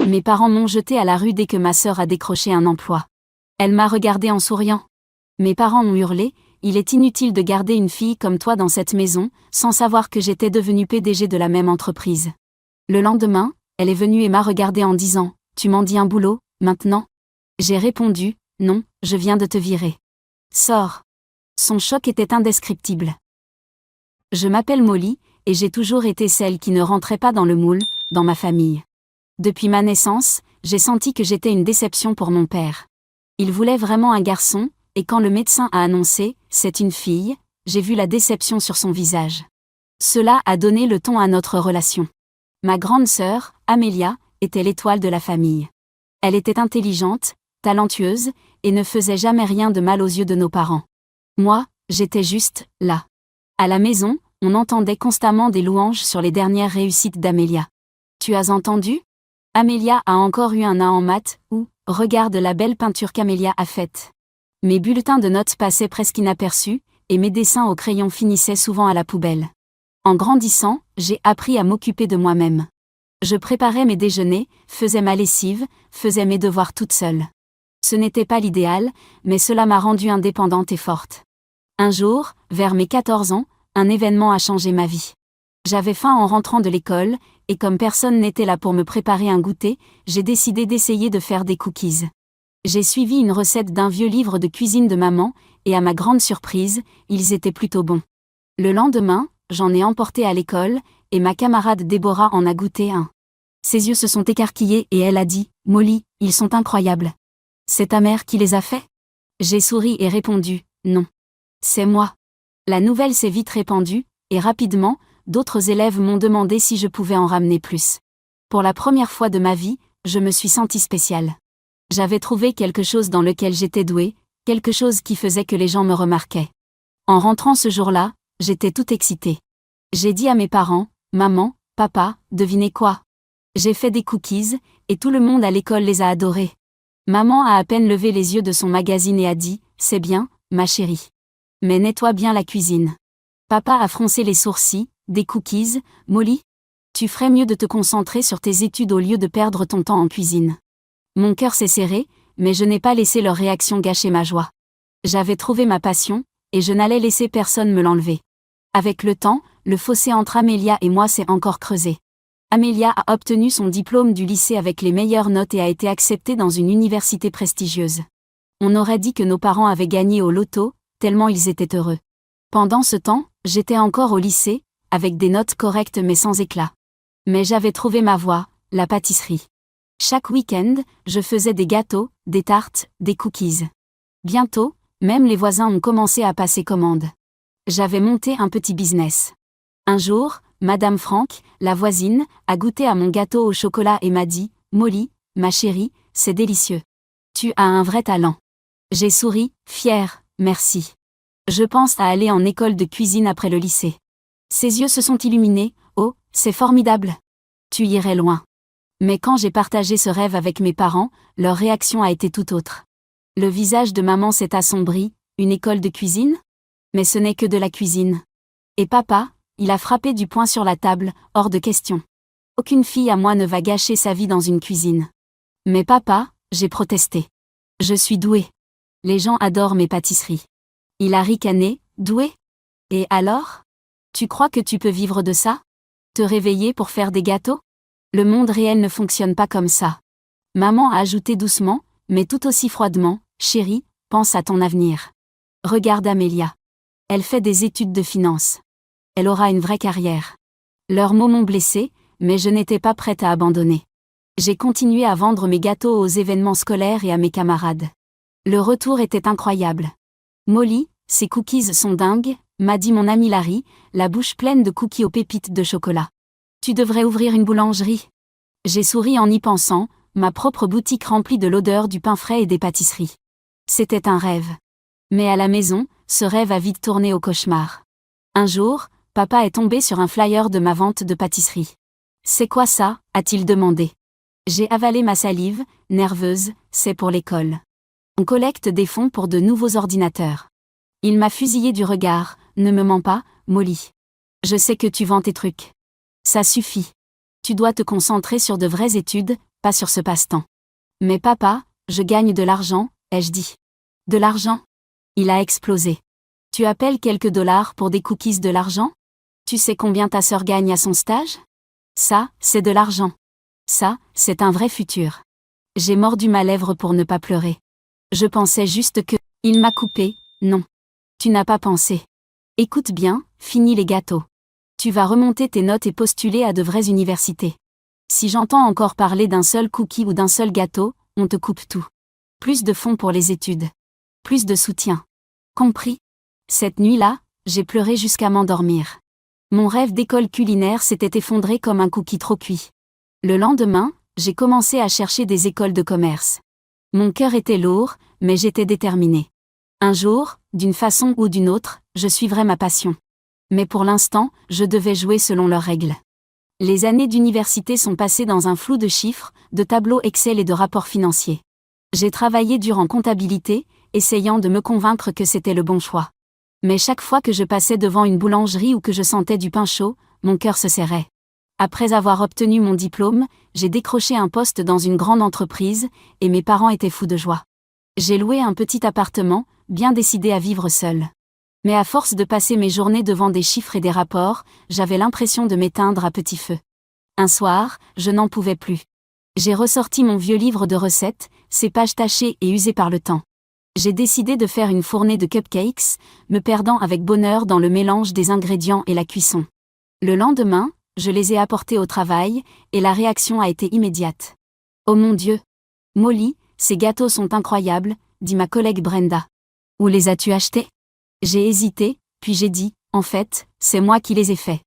Mes parents m'ont jeté à la rue dès que ma sœur a décroché un emploi. Elle m'a regardé en souriant. Mes parents ont hurlé, « Il est inutile de garder une fille comme toi dans cette maison », sans savoir que j'étais devenue PDG de la même entreprise. Le lendemain, elle est venue et m'a regardé en disant, « Tu m'en dis un boulot, maintenant ?» J'ai répondu, « Non, je viens de te virer. Sors. » Son choc était indescriptible. Je m'appelle Molly, et j'ai toujours été celle qui ne rentrait pas dans le moule, dans ma famille. Depuis ma naissance, j'ai senti que j'étais une déception pour mon père. Il voulait vraiment un garçon, et quand le médecin a annoncé « c'est une fille », j'ai vu la déception sur son visage. Cela a donné le ton à notre relation. Ma grande sœur, Amélia, était l'étoile de la famille. Elle était intelligente, talentueuse, et ne faisait jamais rien de mal aux yeux de nos parents. Moi, j'étais juste là. À la maison, on entendait constamment des louanges sur les dernières réussites d'Amélia. « Tu as entendu ? Amélia a encore eu un A en maths » ou « Regarde la belle peinture qu'Amélia a faite ». Mes bulletins de notes passaient presque inaperçus, et mes dessins au crayon finissaient souvent à la poubelle. En grandissant, j'ai appris à m'occuper de moi-même. Je préparais mes déjeuners, faisais ma lessive, faisais mes devoirs toute seule. Ce n'était pas l'idéal, mais cela m'a rendue indépendante et forte. Un jour, vers mes 14 ans, un événement a changé ma vie. J'avais faim en rentrant de l'école, et comme personne n'était là pour me préparer un goûter, j'ai décidé d'essayer de faire des cookies. J'ai suivi une recette d'un vieux livre de cuisine de maman, et à ma grande surprise, ils étaient plutôt bons. Le lendemain, j'en ai emporté à l'école, et ma camarade Déborah en a goûté un. Ses yeux se sont écarquillés et elle a dit « Molly, ils sont incroyables. C'est ta mère qui les a faits ?» J'ai souri et répondu « Non. C'est moi. » La nouvelle s'est vite répandue, et rapidement, d'autres élèves m'ont demandé si je pouvais en ramener plus. Pour la première fois de ma vie, je me suis sentie spéciale. J'avais trouvé quelque chose dans lequel j'étais douée, quelque chose qui faisait que les gens me remarquaient. En rentrant ce jour-là, j'étais toute excitée. J'ai dit à mes parents, « Maman, papa, devinez quoi ? J'ai fait des cookies, et tout le monde à l'école les a adorés. » Maman a à peine levé les yeux de son magazine et a dit, « C'est bien, ma chérie. Mais nettoie bien la cuisine. » Papa a froncé les sourcils, « Des cookies, Molly ? Tu ferais mieux de te concentrer sur tes études au lieu de perdre ton temps en cuisine. » Mon cœur s'est serré, mais je n'ai pas laissé leur réaction gâcher ma joie. J'avais trouvé ma passion, et je n'allais laisser personne me l'enlever. Avec le temps, le fossé entre Amélia et moi s'est encore creusé. Amélia a obtenu son diplôme du lycée avec les meilleures notes et a été acceptée dans une université prestigieuse. On aurait dit que nos parents avaient gagné au loto, tellement ils étaient heureux. Pendant ce temps, j'étais encore au lycée, avec des notes correctes mais sans éclat. Mais j'avais trouvé ma voie, la pâtisserie. Chaque week-end, je faisais des gâteaux, des tartes, des cookies. Bientôt, même les voisins ont commencé à passer commande. J'avais monté un petit business. Un jour, Madame Franck, la voisine, a goûté à mon gâteau au chocolat et m'a dit « Molly, ma chérie, c'est délicieux. Tu as un vrai talent. » J'ai souri, fière, merci. Je pense à aller en école de cuisine après le lycée. Ses yeux se sont illuminés, « Oh, c'est formidable. Tu irais loin. » Mais quand j'ai partagé ce rêve avec mes parents, leur réaction a été tout autre. Le visage de maman s'est assombri, « Une école de cuisine ? Mais ce n'est que de la cuisine. » Et papa, il a frappé du poing sur la table, « Hors de question. Aucune fille à moi ne va gâcher sa vie dans une cuisine. » Mais papa, j'ai protesté. Je suis douée. Les gens adorent mes pâtisseries. Il a ricané, « Douée ? Et alors ? Tu crois que tu peux vivre de ça ? Te réveiller pour faire des gâteaux ? Le monde réel ne fonctionne pas comme ça. » Maman a ajouté doucement, mais tout aussi froidement, « Chérie, pense à ton avenir. Regarde Amélia. Elle fait des études de finance. Elle aura une vraie carrière. » Leurs mots m'ont blessée, mais je n'étais pas prête à abandonner. J'ai continué à vendre mes gâteaux aux événements scolaires et à mes camarades. Le retour était incroyable. « Molly, ces cookies sont dingues », m'a dit mon amie Larry, la bouche pleine de cookies aux pépites de chocolat. « Tu devrais ouvrir une boulangerie. » J'ai souri en y pensant, ma propre boutique remplie de l'odeur du pain frais et des pâtisseries. C'était un rêve. Mais à la maison, ce rêve a vite tourné au cauchemar. Un jour, papa est tombé sur un flyer de ma vente de pâtisserie. « C'est quoi ça ?» a-t-il demandé. J'ai avalé ma salive, nerveuse, « C'est pour l'école. On collecte des fonds pour de nouveaux ordinateurs. » Il m'a fusillé du regard, « Ne me mens pas, Molly. Je sais que tu vends tes trucs. Ça suffit. Tu dois te concentrer sur de vraies études, pas sur ce passe-temps. Mais papa, je gagne de l'argent, ai-je dit. De l'argent? Il a explosé. Tu appelles quelques dollars pour des cookies de l'argent? Tu sais combien ta sœur gagne à son stage? Ça, c'est de l'argent. Ça, c'est un vrai futur. J'ai mordu ma lèvre pour ne pas pleurer. Je pensais juste que... Il m'a coupé, non. Tu n'as pas pensé. Écoute bien, finis les gâteaux. Tu vas remonter tes notes et postuler à de vraies universités. Si j'entends encore parler d'un seul cookie ou d'un seul gâteau, on te coupe tout. Plus de fonds pour les études. Plus de soutien. Compris? Cette nuit-là, j'ai pleuré jusqu'à m'endormir. Mon rêve d'école culinaire s'était effondré comme un cookie trop cuit. Le lendemain, j'ai commencé à chercher des écoles de commerce. Mon cœur était lourd, mais j'étais déterminée. Un jour, d'une façon ou d'une autre, je suivrai ma passion. Mais pour l'instant, je devais jouer selon leurs règles. Les années d'université sont passées dans un flou de chiffres, de tableaux Excel et de rapports financiers. J'ai travaillé dur en comptabilité, essayant de me convaincre que c'était le bon choix. Mais chaque fois que je passais devant une boulangerie ou que je sentais du pain chaud, mon cœur se serrait. Après avoir obtenu mon diplôme, j'ai décroché un poste dans une grande entreprise, et mes parents étaient fous de joie. J'ai loué un petit appartement, bien décidé à vivre seul. Mais à force de passer mes journées devant des chiffres et des rapports, j'avais l'impression de m'éteindre à petit feu. Un soir, je n'en pouvais plus. J'ai ressorti mon vieux livre de recettes, ses pages tachées et usées par le temps. J'ai décidé de faire une fournée de cupcakes, me perdant avec bonheur dans le mélange des ingrédients et la cuisson. Le lendemain, je les ai apportés au travail, et la réaction a été immédiate. « Oh mon Dieu! Molly, ces gâteaux sont incroyables », dit ma collègue Brenda. « Où les as-tu achetés ?» J'ai hésité, puis j'ai dit, « En fait, c'est moi qui les ai faits. »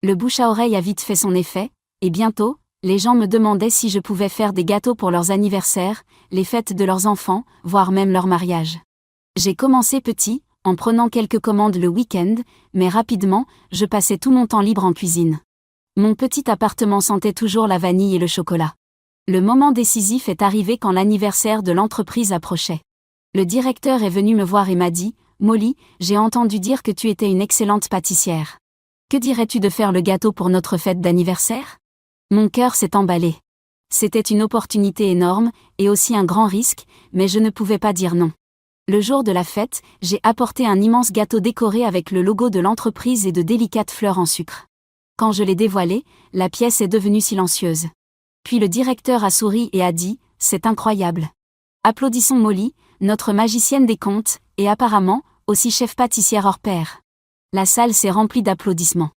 Le bouche à oreille a vite fait son effet, et bientôt, les gens me demandaient si je pouvais faire des gâteaux pour leurs anniversaires, les fêtes de leurs enfants, voire même leur mariage. J'ai commencé petit, en prenant quelques commandes le week-end, mais rapidement, je passais tout mon temps libre en cuisine. Mon petit appartement sentait toujours la vanille et le chocolat. Le moment décisif est arrivé quand l'anniversaire de l'entreprise approchait. Le directeur est venu me voir et m'a dit, « Molly, j'ai entendu dire que tu étais une excellente pâtissière. Que dirais-tu de faire le gâteau pour notre fête d'anniversaire ?» Mon cœur s'est emballé. C'était une opportunité énorme, et aussi un grand risque, mais je ne pouvais pas dire non. Le jour de la fête, j'ai apporté un immense gâteau décoré avec le logo de l'entreprise et de délicates fleurs en sucre. Quand je l'ai dévoilé, la pièce est devenue silencieuse. Puis le directeur a souri et a dit, « C'est incroyable. Applaudissons Molly, notre magicienne des contes, et apparemment, aussi chef pâtissière hors pair. » La salle s'est remplie d'applaudissements.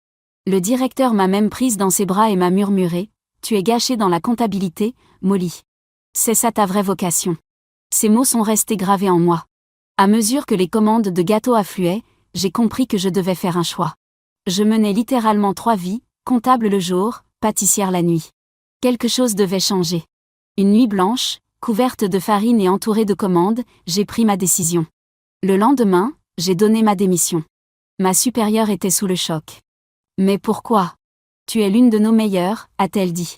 Le directeur m'a même prise dans ses bras et m'a murmuré, « Tu es gâchée dans la comptabilité, Molly. C'est ça ta vraie vocation. » Ces mots sont restés gravés en moi. À mesure que les commandes de gâteaux affluaient, j'ai compris que je devais faire un choix. Je menais littéralement 3 vies, comptable le jour, pâtissière la nuit. Quelque chose devait changer. Une nuit blanche, couverte de farine et entourée de commandes, j'ai pris ma décision. Le lendemain, j'ai donné ma démission. Ma supérieure était sous le choc. « Mais pourquoi ? Tu es l'une de nos meilleures, a-t-elle dit.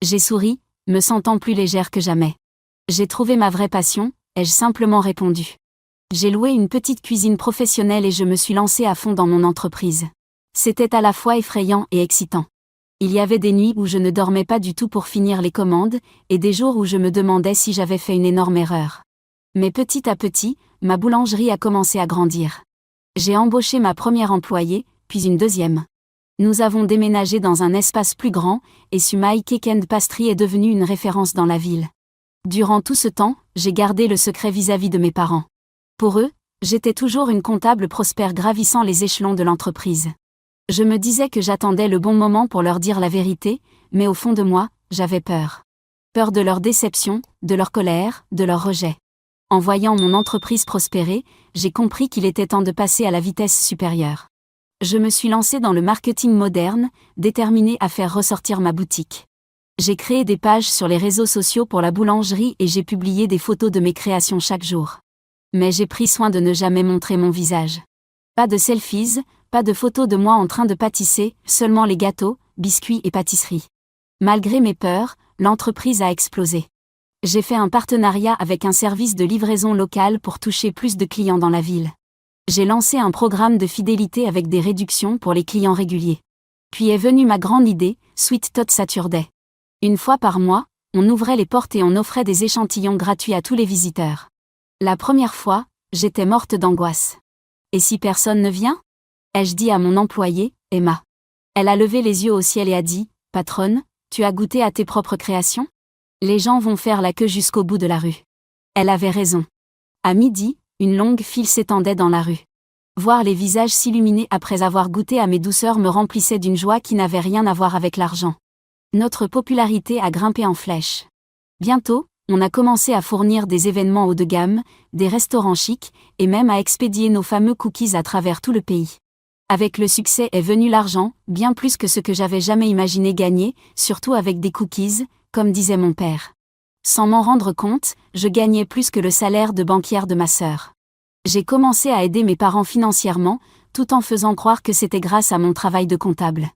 J'ai souri, me sentant plus légère que jamais. J'ai trouvé ma vraie passion, ai-je simplement répondu. J'ai loué une petite cuisine professionnelle et je me suis lancée à fond dans mon entreprise. C'était à la fois effrayant et excitant. Il y avait des nuits où je ne dormais pas du tout pour finir les commandes, et des jours où je me demandais si j'avais fait une énorme erreur. Mais petit à petit, ma boulangerie a commencé à grandir. J'ai embauché ma première employée, puis une deuxième. Nous avons déménagé dans un espace plus grand, et Sumai Cake and Pastry est devenue une référence dans la ville. Durant tout ce temps, j'ai gardé le secret vis-à-vis de mes parents. Pour eux, j'étais toujours une comptable prospère gravissant les échelons de l'entreprise. Je me disais que j'attendais le bon moment pour leur dire la vérité, mais au fond de moi, j'avais peur. Peur de leur déception, de leur colère, de leur rejet. En voyant mon entreprise prospérer, j'ai compris qu'il était temps de passer à la vitesse supérieure. Je me suis lancée dans le marketing moderne, déterminée à faire ressortir ma boutique. J'ai créé des pages sur les réseaux sociaux pour la boulangerie et j'ai publié des photos de mes créations chaque jour. Mais j'ai pris soin de ne jamais montrer mon visage. Pas de selfies, pas de photos de moi en train de pâtisser, seulement les gâteaux, biscuits et pâtisseries. Malgré mes peurs, l'entreprise a explosé. J'ai fait un partenariat avec un service de livraison local pour toucher plus de clients dans la ville. J'ai lancé un programme de fidélité avec des réductions pour les clients réguliers. Puis est venue ma grande idée, Sweet Tot Saturday. Une fois par mois, On ouvrait les portes et on offrait des échantillons gratuits à tous les visiteurs. La première fois, j'étais morte d'angoisse. Et si personne ne vient ? Ai-je dit à mon employée, Emma. Elle a levé les yeux au ciel et a dit, patronne, tu as goûté à tes propres créations ? Les gens vont faire la queue jusqu'au bout de la rue. Elle avait raison. À midi, une longue file s'étendait dans la rue. Voir les visages s'illuminer après avoir goûté à mes douceurs me remplissait d'une joie qui n'avait rien à voir avec l'argent. Notre popularité a grimpé en flèche. Bientôt, on a commencé à fournir des événements haut de gamme, des restaurants chics, et même à expédier nos fameux cookies à travers tout le pays. Avec le succès est venu l'argent, bien plus que ce que j'avais jamais imaginé gagner, surtout avec des cookies, comme disait mon père. Sans m'en rendre compte, je gagnais plus que le salaire de banquière de ma sœur. J'ai commencé à aider mes parents financièrement, tout en faisant croire que c'était grâce à mon travail de comptable.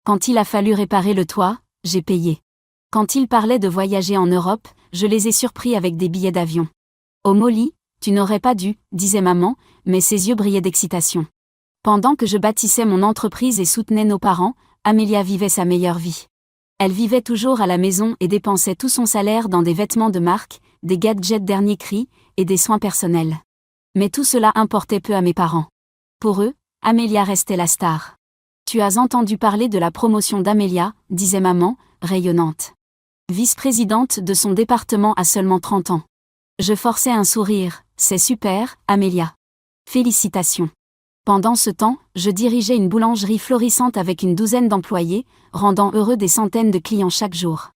Quand il a fallu réparer le toit, j'ai payé. Quand ils parlaient de voyager en Europe, je les ai surpris avec des billets d'avion. Oh Molly, tu n'aurais pas dû, disait maman, mais ses yeux brillaient d'excitation. Pendant que je bâtissais mon entreprise et soutenais nos parents, Amelia vivait sa meilleure vie. Elle vivait toujours à la maison et dépensait tout son salaire dans des vêtements de marque, des gadgets dernier cri, et des soins personnels. Mais tout cela importait peu à mes parents. Pour eux, Amelia restait la star. Tu as entendu parler de la promotion d'Amelia, disait maman, rayonnante. Vice-présidente de son département à seulement 30 ans. Je forçais un sourire, c'est super, Amelia. Félicitations. Pendant ce temps, je dirigeais une boulangerie florissante avec une douzaine d'employés, rendant heureux des centaines de clients chaque jour.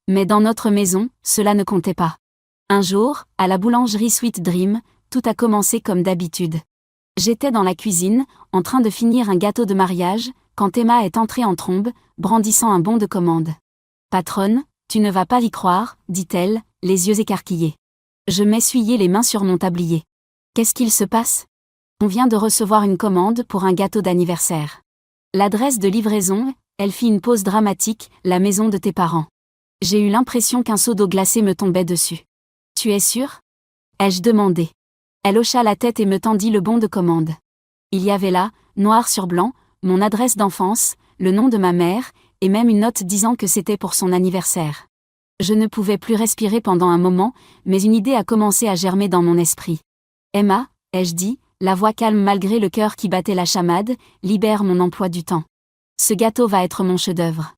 Mais dans notre maison, cela ne comptait pas. Un jour, à la boulangerie Sweet Dream, tout a commencé comme d'habitude. J'étais dans la cuisine, en train de finir un gâteau de mariage, quand Emma est entrée en trombe, brandissant un bon de commande. « Patronne, tu ne vas pas y croire, dit-elle, les yeux écarquillés. Je m'essuyais les mains sur mon tablier. Qu'est-ce qu'il se passe ? On vient de recevoir une commande pour un gâteau d'anniversaire. L'adresse de livraison, elle fit une pause dramatique, la maison de tes parents. J'ai eu l'impression qu'un seau d'eau glacée me tombait dessus. Tu es sûre ? Ai-je demandé. Elle hocha la tête et me tendit le bon de commande. Il y avait là, noir sur blanc, mon adresse d'enfance, le nom de ma mère, et même une note disant que c'était pour son anniversaire. Je ne pouvais plus respirer pendant un moment, mais une idée a commencé à germer dans mon esprit. Emma, ai-je dit, la voix calme malgré le cœur qui battait la chamade, libère mon emploi du temps. Ce gâteau va être mon chef-d'œuvre.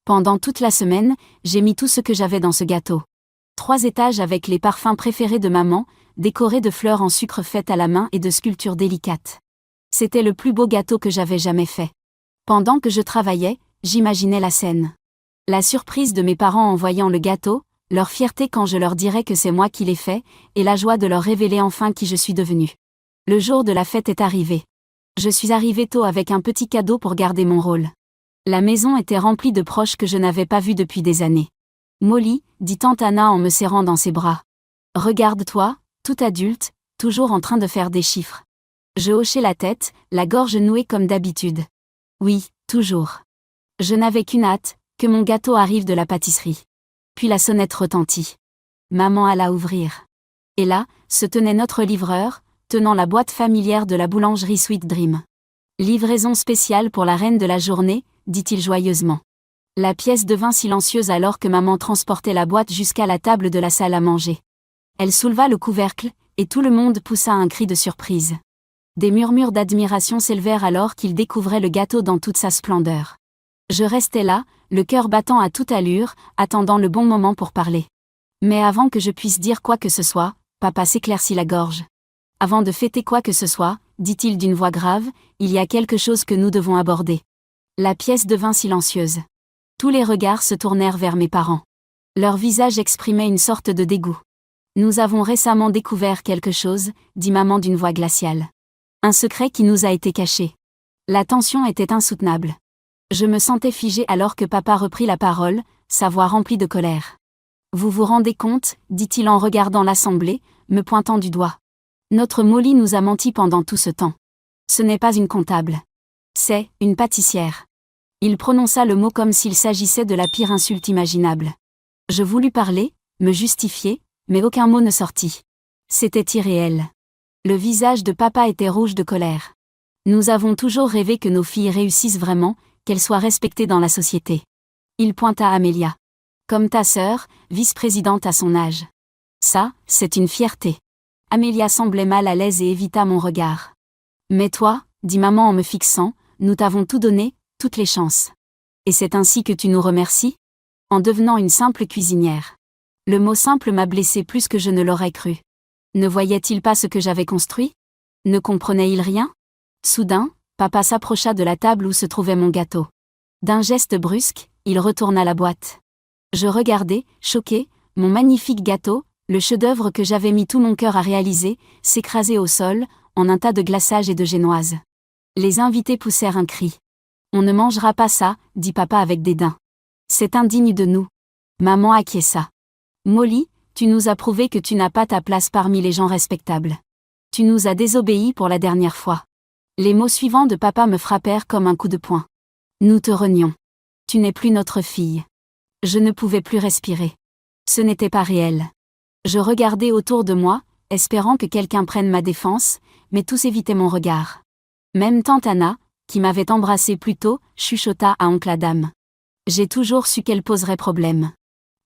Pendant toute la semaine, j'ai mis tout ce que j'avais dans ce gâteau. 3 étages avec les parfums préférés de maman, décorés de fleurs en sucre faites à la main et de sculptures délicates. C'était le plus beau gâteau que j'avais jamais fait. Pendant que je travaillais, j'imaginais la scène. La surprise de mes parents en voyant le gâteau, leur fierté quand je leur dirais que c'est moi qui l'ai fait, et la joie de leur révéler enfin qui je suis devenue. Le jour de la fête est arrivé. Je suis arrivée tôt avec un petit cadeau pour garder mon rôle. La maison était remplie de proches que je n'avais pas vus depuis des années. Molly, dit tante Anna en me serrant dans ses bras. Regarde-toi, tout adulte, toujours en train de faire des chiffres. Je hochai la tête, la gorge nouée comme d'habitude. Oui, toujours. Je n'avais qu'une hâte, que mon gâteau arrive de la pâtisserie. Puis la sonnette retentit. Maman alla ouvrir. Et là, se tenait notre livreur, tenant la boîte familière de la boulangerie Sweet Dream. Livraison spéciale pour la reine de la journée, dit-il joyeusement. La pièce devint silencieuse alors que maman transportait la boîte jusqu'à la table de la salle à manger. Elle souleva le couvercle, et tout le monde poussa un cri de surprise. Des murmures d'admiration s'élevèrent alors qu'ils découvraient le gâteau dans toute sa splendeur. Je restais là, le cœur battant à toute allure, attendant le bon moment pour parler. Mais avant que je puisse dire quoi que ce soit, papa s'éclaircit la gorge. Avant de fêter quoi que ce soit, dit-il d'une voix grave, il y a quelque chose que nous devons aborder. La pièce devint silencieuse. Tous les regards se tournèrent vers mes parents. Leur visage exprimait une sorte de dégoût. Nous avons récemment découvert quelque chose, dit maman d'une voix glaciale. Un secret qui nous a été caché. La tension était insoutenable. Je me sentais figée alors que papa reprit la parole, sa voix remplie de colère. Vous vous rendez compte, dit-il en regardant l'assemblée, me pointant du doigt. Notre Molly nous a menti pendant tout ce temps. Ce n'est pas une comptable. C'est une pâtissière. Il prononça le mot comme s'il s'agissait de la pire insulte imaginable. Je voulus parler, me justifier, mais aucun mot ne sortit. C'était irréel. Le visage de papa était rouge de colère. Nous avons toujours rêvé que nos filles réussissent vraiment, qu'elles soient respectées dans la société. Il pointa Amelia. Comme ta sœur, vice-présidente à son âge. Ça, c'est une fierté. Amélia semblait mal à l'aise et évita mon regard. Mais toi, dit maman en me fixant, nous t'avons tout donné, toutes les chances. Et c'est ainsi que tu nous remercies ? En devenant une simple cuisinière. Le mot simple m'a blessé plus que je ne l'aurais cru. Ne voyait-il pas ce que j'avais construit ? Ne comprenait-il rien ? Soudain, papa s'approcha de la table où se trouvait mon gâteau. D'un geste brusque, il retourna la boîte. Je regardais, choqué, mon magnifique gâteau, le chef-d'œuvre que j'avais mis tout mon cœur à réaliser, s'écraser au sol, en un tas de glaçage et de génoise. Les invités poussèrent un cri. « On ne mangera pas ça », dit papa avec dédain. « C'est indigne de nous. » Maman acquiesça. « Molly, tu nous as prouvé que tu n'as pas ta place parmi les gens respectables. Tu nous as désobéi pour la dernière fois. » Les mots suivants de papa me frappèrent comme un coup de poing. « Nous te renions. Tu n'es plus notre fille. » Je ne pouvais plus respirer. Ce n'était pas réel. Je regardais autour de moi, espérant que quelqu'un prenne ma défense, mais tous évitaient mon regard. Même tante Anna, qui m'avait embrassée plus tôt, chuchota à oncle Adam. J'ai toujours su qu'elle poserait problème.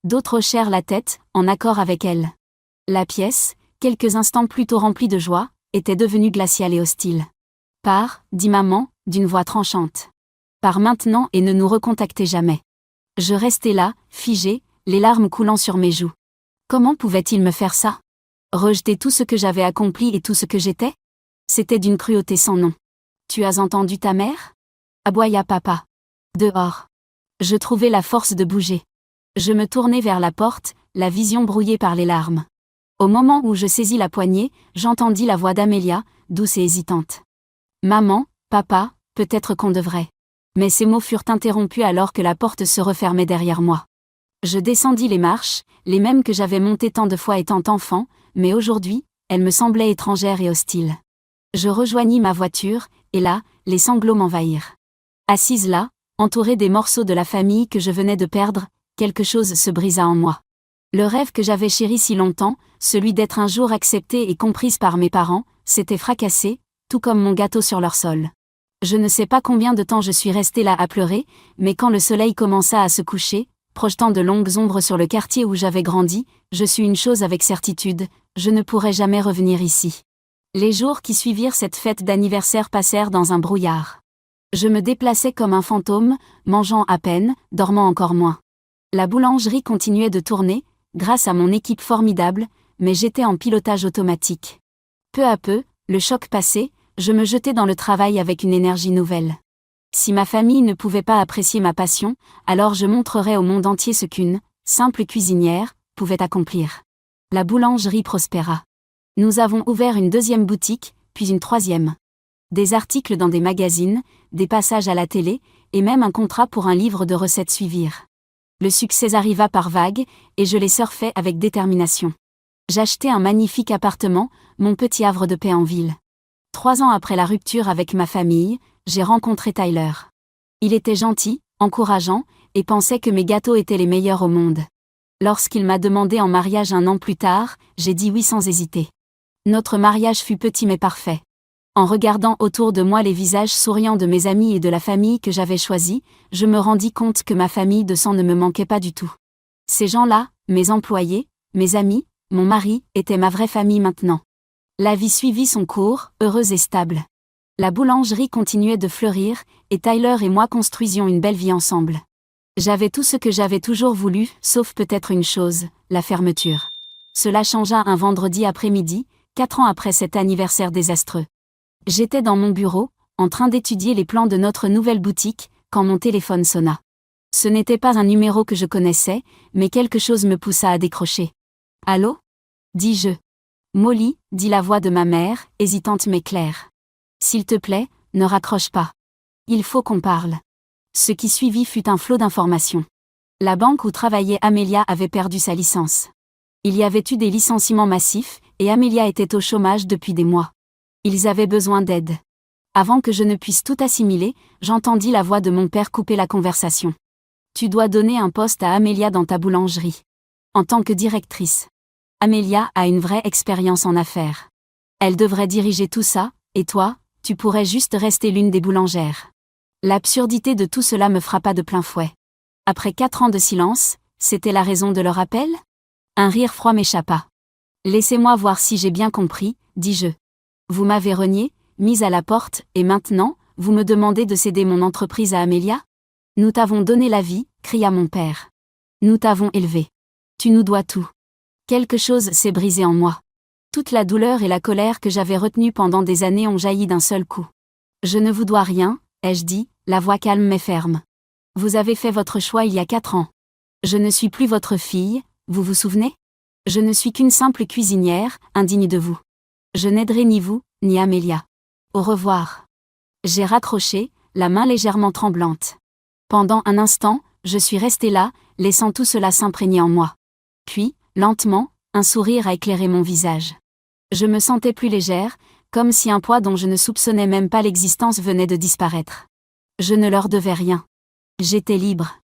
D'autres hochèrent la tête, en accord avec elle. La pièce, quelques instants plus tôt remplie de joie, était devenue glaciale et hostile. « Pars, dit maman, d'une voix tranchante. Pars maintenant et ne nous recontactez jamais. » Je restais là, figé, les larmes coulant sur mes joues. Comment pouvait-il me faire ça ? Rejeter tout ce que j'avais accompli et tout ce que j'étais ? C'était d'une cruauté sans nom. Tu as entendu ta mère ? Aboya papa. Dehors. Je trouvai la force de bouger. Je me tournai vers la porte, la vision brouillée par les larmes. Au moment où je saisis la poignée, j'entendis la voix d'Amélia, douce et hésitante. Maman, papa, peut-être qu'on devrait. Mais ces mots furent interrompus alors que la porte se refermait derrière moi. Je descendis les marches, les mêmes que j'avais montées tant de fois étant enfant, mais aujourd'hui, elles me semblaient étrangères et hostiles. Je rejoignis ma voiture, et là, les sanglots m'envahirent. Assise là, entourée des morceaux de la famille que je venais de perdre, quelque chose se brisa en moi. Le rêve que j'avais chéri si longtemps, celui d'être un jour acceptée et comprise par mes parents, s'était fracassé, tout comme mon gâteau sur leur sol. Je ne sais pas combien de temps je suis restée là à pleurer, mais quand le soleil commença à se coucher, projetant de longues ombres sur le quartier où j'avais grandi, je sus une chose avec certitude, je ne pourrai jamais revenir ici. Les jours qui suivirent cette fête d'anniversaire passèrent dans un brouillard. Je me déplaçais comme un fantôme, mangeant à peine, dormant encore moins. La boulangerie continuait de tourner, grâce à mon équipe formidable, mais j'étais en pilotage automatique. Peu à peu, le choc passé, je me jetais dans le travail avec une énergie nouvelle. Si ma famille ne pouvait pas apprécier ma passion, alors je montrerais au monde entier ce qu'une simple cuisinière pouvait accomplir. La boulangerie prospéra. Nous avons ouvert une deuxième boutique, puis une troisième. Des articles dans des magazines, des passages à la télé, et même un contrat pour un livre de recettes suivirent. Le succès arriva par vagues, et je les surfais avec détermination. J'achetai un magnifique appartement, mon petit havre de paix en ville. 3 ans après la rupture avec ma famille, j'ai rencontré Tyler. Il était gentil, encourageant, et pensait que mes gâteaux étaient les meilleurs au monde. Lorsqu'il m'a demandé en mariage 1 an plus tard, j'ai dit oui sans hésiter. Notre mariage fut petit mais parfait. En regardant autour de moi les visages souriants de mes amis et de la famille que j'avais choisie, je me rendis compte que ma famille de sang ne me manquait pas du tout. Ces gens-là, mes employés, mes amis, mon mari, étaient ma vraie famille maintenant. La vie suivit son cours, heureuse et stable. La boulangerie continuait de fleurir, et Tyler et moi construisions une belle vie ensemble. J'avais tout ce que j'avais toujours voulu, sauf peut-être une chose, la fermeture. Cela changea un vendredi après-midi, 4 ans après cet anniversaire désastreux. J'étais dans mon bureau, en train d'étudier les plans de notre nouvelle boutique, quand mon téléphone sonna. Ce n'était pas un numéro que je connaissais, mais quelque chose me poussa à décrocher. « Allô ?» dis-je. « Molly », dit la voix de ma mère, hésitante mais claire. « S'il te plaît, ne raccroche pas. Il faut qu'on parle. » Ce qui suivit fut un flot d'informations. La banque où travaillait Amélia avait perdu sa licence. Il y avait eu des licenciements massifs, et Amélia était au chômage depuis des mois. Ils avaient besoin d'aide. Avant que je ne puisse tout assimiler, j'entendis la voix de mon père couper la conversation. « Tu dois donner un poste à Amélia dans ta boulangerie. En tant que directrice. Amélia a une vraie expérience en affaires. Elle devrait diriger tout ça, et toi, tu pourrais juste rester l'une des boulangères. » L'absurdité de tout cela me frappa de plein fouet. Après 4 ans de silence, C'était la raison de leur appel ? Un rire froid m'échappa. Laissez-moi voir si j'ai bien compris, dis-je. Vous m'avez renié, mise à la porte, et maintenant, vous me demandez de céder mon entreprise à Amelia ? Nous t'avons donné la vie, cria mon père. Nous t'avons élevé. Tu nous dois tout. Quelque chose s'est brisé en moi. Toute la douleur et la colère que j'avais retenues pendant des années ont jailli d'un seul coup. Je ne vous dois rien, ai-je dit, la voix calme mais ferme. Vous avez fait votre choix il y a 4 ans. Je ne suis plus votre fille, vous vous souvenez ? Je ne suis qu'une simple cuisinière, indigne de vous. Je n'aiderai ni vous, ni Amelia. Au revoir. J'ai raccroché, la main légèrement tremblante. Pendant un instant, je suis restée là, laissant tout cela s'imprégner en moi. Puis, lentement, un sourire a éclairé mon visage. Je me sentais plus légère, comme si un poids dont je ne soupçonnais même pas l'existence venait de disparaître. Je ne leur devais rien. J'étais libre.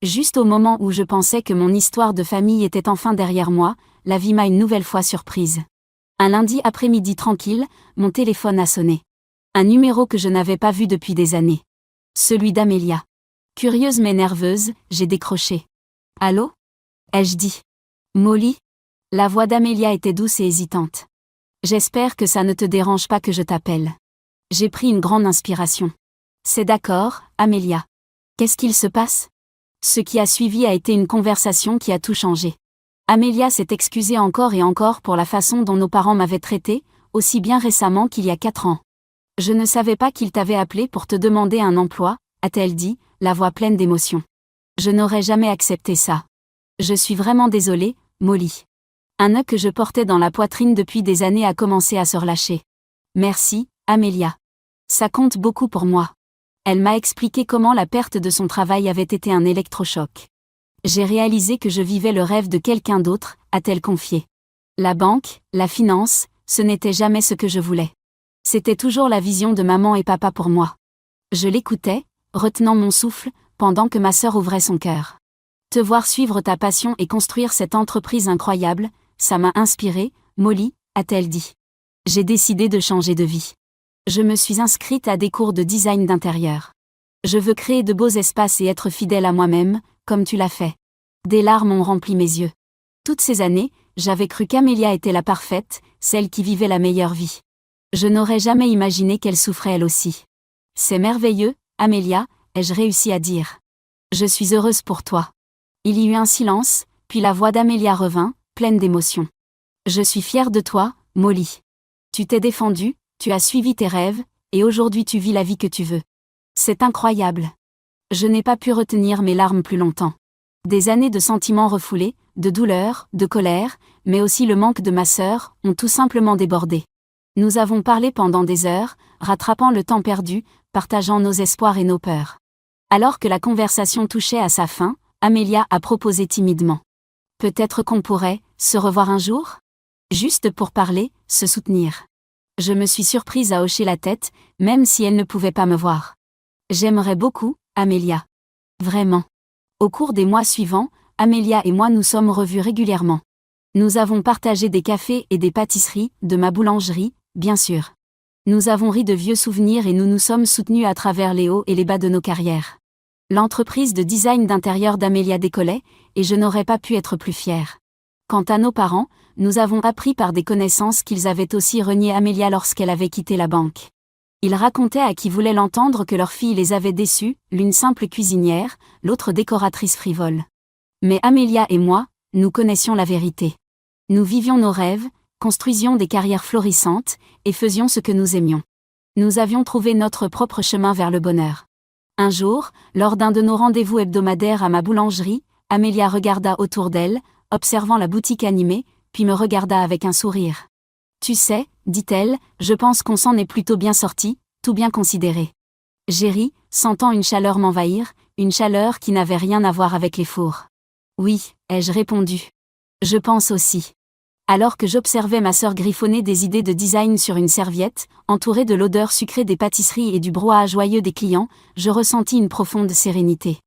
Juste au moment où je pensais que mon histoire de famille était enfin derrière moi, la vie m'a une nouvelle fois surprise. Un lundi après-midi tranquille, mon téléphone a sonné. Un numéro que je n'avais pas vu depuis des années. Celui d'Amelia. Curieuse mais nerveuse, j'ai décroché. « Allô ?» ai-je dit. « Molly ?» La voix d'Amelia était douce et hésitante. « J'espère que ça ne te dérange pas que je t'appelle. » J'ai pris une grande inspiration. « C'est d'accord, Amelia. Qu'est-ce qu'il se passe ?» Ce qui a suivi a été une conversation qui a tout changé. Amelia s'est excusée encore et encore pour la façon dont nos parents m'avaient traité, aussi bien récemment qu'il y a 4 ans. « Je ne savais pas qu'il t'avait appelé pour te demander un emploi, a-t-elle dit, la voix pleine d'émotion. Je n'aurais jamais accepté ça. Je suis vraiment désolée, Molly. Un nœud que je portais dans la poitrine depuis des années a commencé à se relâcher. Merci, Amelia. Ça compte beaucoup pour moi. Elle m'a expliqué comment la perte de son travail avait été un électrochoc. J'ai réalisé que je vivais le rêve de quelqu'un d'autre, a-t-elle confié. La banque, la finance, ce n'était jamais ce que je voulais. C'était toujours la vision de maman et papa pour moi. Je l'écoutais, retenant mon souffle, pendant que ma sœur ouvrait son cœur. Te voir suivre ta passion et construire cette entreprise incroyable, ça m'a inspirée, Molly, a-t-elle dit. J'ai décidé de changer de vie. Je me suis inscrite à des cours de design d'intérieur. Je veux créer de beaux espaces et être fidèle à moi-même, comme tu l'as fait. Des larmes ont rempli mes yeux. Toutes ces années, j'avais cru qu'Amelia était la parfaite, celle qui vivait la meilleure vie. Je n'aurais jamais imaginé qu'elle souffrait elle aussi. C'est merveilleux, Amelia, ai-je réussi à dire. Je suis heureuse pour toi. Il y eut un silence, puis la voix d'Amelia revint, pleine d'émotion. Je suis fière de toi, Molly. Tu t'es défendue, tu as suivi tes rêves, et aujourd'hui tu vis la vie que tu veux. C'est incroyable. Je n'ai pas pu retenir mes larmes plus longtemps. Des années de sentiments refoulés, de douleur, de colère, mais aussi le manque de ma sœur, ont tout simplement débordé. Nous avons parlé pendant des heures, rattrapant le temps perdu, partageant nos espoirs et nos peurs. Alors que la conversation touchait à sa fin, Amelia a proposé timidement. Peut-être qu'on pourrait se revoir un jour ? Juste pour parler, se soutenir. Je me suis surprise à hocher la tête, même si elle ne pouvait pas me voir. J'aimerais beaucoup, Amelia. Vraiment. Au cours des mois suivants, Amelia et moi nous sommes revus régulièrement. Nous avons partagé des cafés et des pâtisseries, de ma boulangerie, bien sûr. Nous avons ri de vieux souvenirs et nous nous sommes soutenus à travers les hauts et les bas de nos carrières. L'entreprise de design d'intérieur d'Amelia décollait, et je n'aurais pas pu être plus fière. Quant à nos parents, nous avons appris par des connaissances qu'ils avaient aussi renié Amelia lorsqu'elle avait quitté la banque. Ils racontaient à qui voulait l'entendre que leur fille les avait déçus, l'une simple cuisinière, l'autre décoratrice frivole. Mais Amelia et moi, nous connaissions la vérité. Nous vivions nos rêves, construisions des carrières florissantes, et faisions ce que nous aimions. Nous avions trouvé notre propre chemin vers le bonheur. Un jour, lors d'un de nos rendez-vous hebdomadaires à ma boulangerie, Amelia regarda autour d'elle, observant la boutique animée, puis me regarda avec un sourire. « Tu sais, dit-elle, je pense qu'on s'en est plutôt bien sorti, tout bien considéré. » J'ai ri, sentant une chaleur m'envahir, une chaleur qui n'avait rien à voir avec les fours. « Oui, ai-je répondu. Je pense aussi. » Alors que j'observais ma sœur griffonner des idées de design sur une serviette, entourée de l'odeur sucrée des pâtisseries et du brouhaha joyeux des clients, je ressentis une profonde sérénité.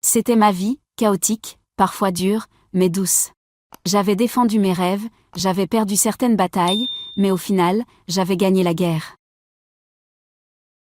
C'était ma vie, chaotique, parfois dure, mais douce. J'avais défendu mes rêves, j'avais perdu certaines batailles, mais au final, j'avais gagné la guerre.